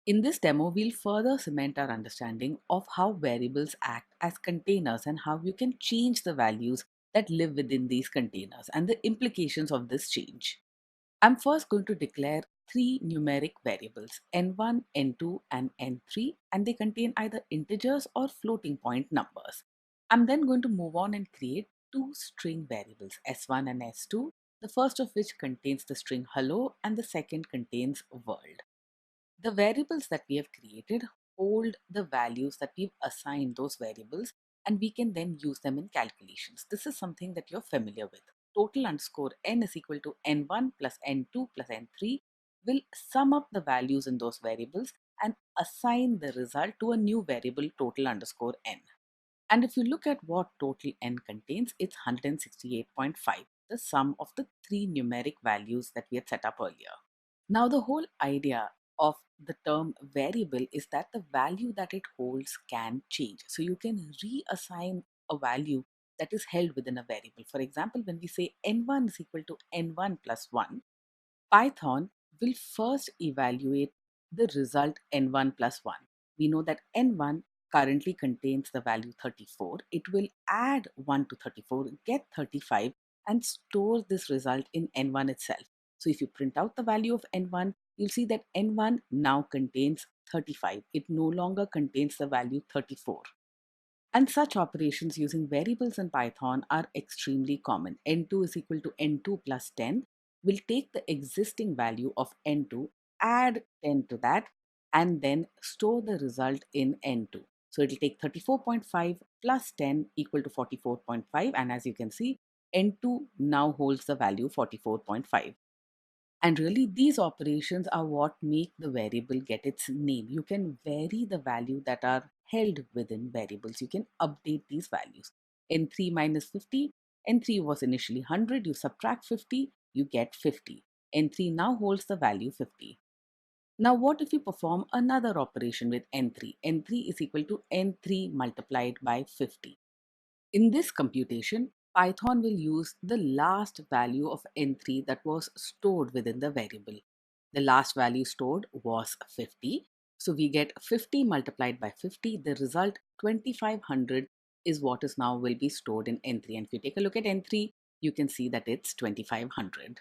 In this demo, we'll further cement our understanding of how variables act as containers and how you can change the values that live within these containers and the implications of this change. I'm first going to declare three numeric variables, n1, n2, and n3, and they contain either integers or floating point numbers. I'm then going to move on and create two string variables, s1 and s2, the first of which contains the string hello and the second contains world. The variables that we have created hold the values that we've assigned those variables, and we can then use them in calculations. This is something that you're familiar with. Total underscore n is equal to n1 plus n2 plus n3 will sum up the values in those variables and assign the result to a new variable total underscore n. And if you look at what total n contains, it's 168.5, the sum of the three numeric values that we had set up earlier. Now, the whole idea of the term variable is that the value that it holds can change. So you can reassign a value that is held within a variable. For example, when we say n1 is equal to n1 plus 1, Python will first evaluate the result n1 plus 1. We know that n1 currently contains the value 34. It will add 1 to 34, get 35, and store this result in n1 itself. So if you print out the value of n1, you'll see that n1 now contains 35. It no longer contains the value 34. And such operations using variables in Python are extremely common. N2 is equal to n2 plus 10. We'll take the existing value of n2, add 10 to that, and then store the result in n2. So it'll take 34.5 plus 10 equal to 44.5. And as you can see, n2 now holds the value 44.5. And really, these operations are what make the variable get its name. You can vary the value that are held within variables. You can update these values. N3 minus 50, N3 was initially 100, you subtract 50, you get 50. N3 now holds the value 50. Now, what if you perform another operation with N3? N3 is equal to N3 multiplied by 50. In this computation, Python will use the last value of n3 that was stored within the variable. The last value stored was 50. So we get 50 multiplied by 50. The result 2500 is what is now will be stored in n3. And if you take a look at n3, you can see that it's 2500.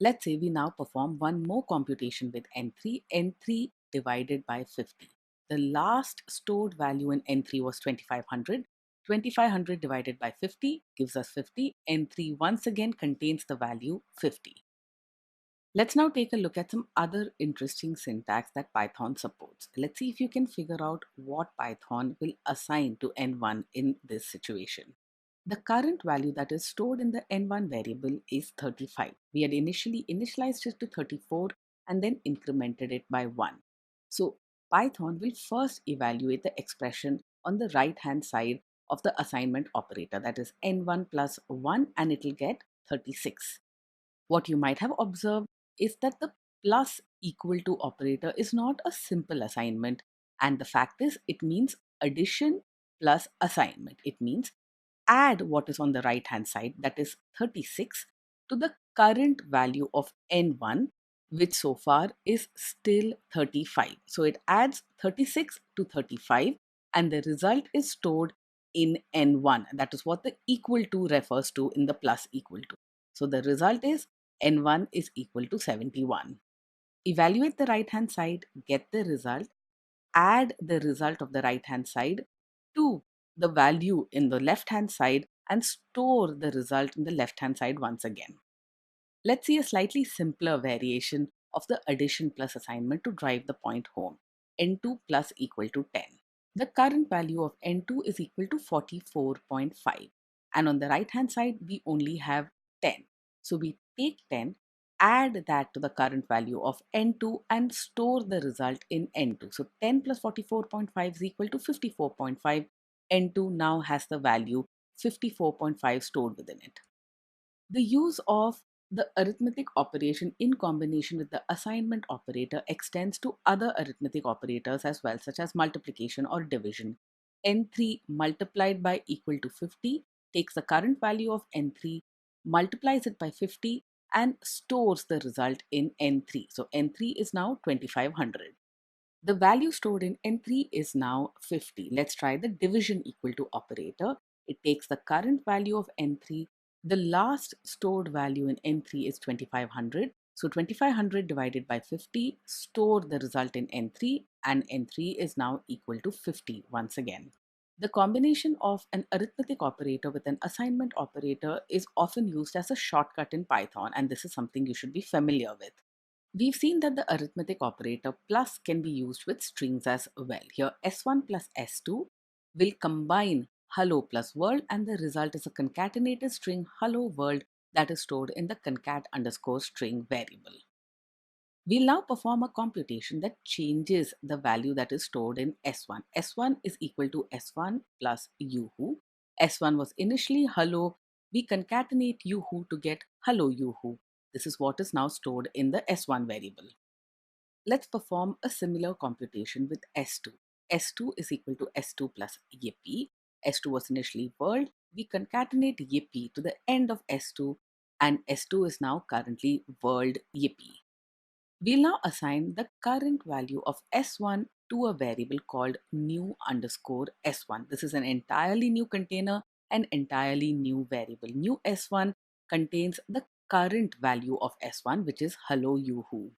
Let's say we now perform one more computation with n3, n3 divided by 50. The last stored value in n3 was 2500. 2500 divided by 50 gives us 50. n3 once again contains the value 50. Let's now take a look at some other interesting syntax that Python supports. Let's see if you can figure out what Python will assign to n1 in this situation. The current value that is stored in the n1 variable is 35. We had initially initialized it to 34 and then incremented it by 1. So Python will first evaluate the expression on the right hand side of the assignment operator, that is n1 plus 1, and it will get 36. What you might have observed is that the plus equal to operator is not a simple assignment, and the fact is it means addition plus assignment. It means add what is on the right hand side, that is 36, to the current value of n1, which so far is still 35. So it adds 36 to 35, and the result is stored in n1. That is what the equal to refers to in the plus equal to. So the result is n1 is equal to 71. Evaluate the right hand side, get the result, add the result of the right hand side to the value in the left hand side, and store the result in the left hand side once again. Let's see a slightly simpler variation of the addition plus assignment to drive the point home. N2 plus equal to 10. The current value of N2 is equal to 44.5. And on the right hand side, we only have 10. So we take 10, add that to the current value of N2 and store the result in N2. So 10 plus 44.5 is equal to 54.5. N2 now has the value 54.5 stored within it. The use of the arithmetic operation in combination with the assignment operator extends to other arithmetic operators as well, such as multiplication or division. N3 multiplied by equal to 50 takes the current value of N3, multiplies it by 50, and stores the result in N3. So N3 is now 2500. The value stored in N3 is now 50. Let's try the division equal to operator. It takes the current value of N3. The last stored value in N3 is 2500. So 2500 divided by 50 stored the result in N3, and N3 is now equal to 50 once again. The combination of an arithmetic operator with an assignment operator is often used as a shortcut in Python, and this is something you should be familiar with. We've seen that the arithmetic operator plus can be used with strings as well. Here, S1 plus S2 will combine hello plus world, and the result is a concatenated string hello world that is stored in the concat underscore string variable. We'll now perform a computation that changes the value that is stored in S1. S1 is equal to S1 plus Yoo-hoo. S1 was initially hello. We concatenate Yoo-hoo to get hello Yoo-hoo. This is what is now stored in the S1 variable. Let's perform a similar computation with S2. S2 is equal to S2 plus Yippee. S2 was initially world. We concatenate Yippee to the end of S2, and S2 is now currently world Yippee. We'll now assign the current value of S1 to a variable called new underscore S1. This is an entirely new container, an entirely new variable. New S1 contains the current value of S1, which is hello Yoo-hoo.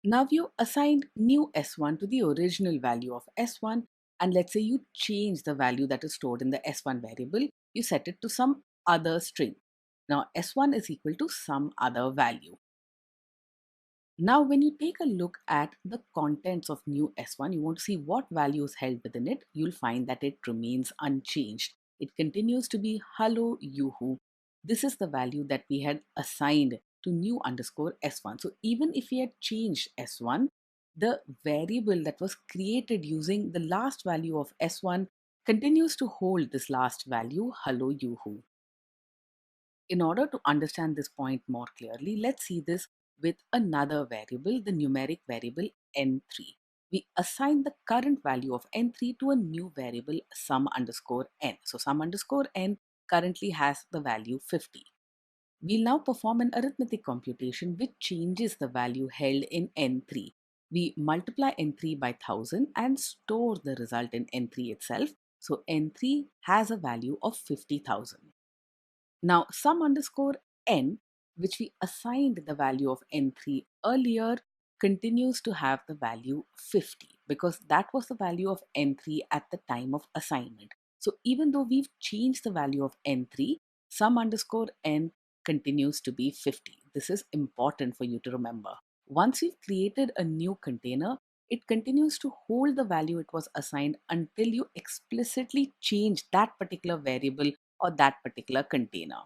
Now you assigned new S1 to the original value of S1, and let's say you change the value that is stored in the S1 variable, you set it to some other string. Now S1 is equal to some other value. Now, when you take a look at the contents of new S1, you want to see what value is held within it. You'll find that it remains unchanged. It continues to be hello Yoo-hoo. This is the value that we had assigned to new underscore S1. So even if we had changed S1, the variable that was created using the last value of S1 continues to hold this last value, hello Yoo-hoo. In order to understand this point more clearly, let's see this with another variable, the numeric variable n3. We assign the current value of n3 to a new variable sum underscore n. So sum underscore n currently has the value 50. We'll now perform an arithmetic computation which changes the value held in n3. We multiply n3 by 1000 and store the result in n3 itself. So n3 has a value of 50,000. Now, sum underscore n, which we assigned the value of n3 earlier, continues to have the value 50 because that was the value of n3 at the time of assignment. So even though we've changed the value of n3, sum underscore n continues to be 50. This is important for you to remember. Once you've created a new container, it continues to hold the value it was assigned until you explicitly change that particular variable or that particular container.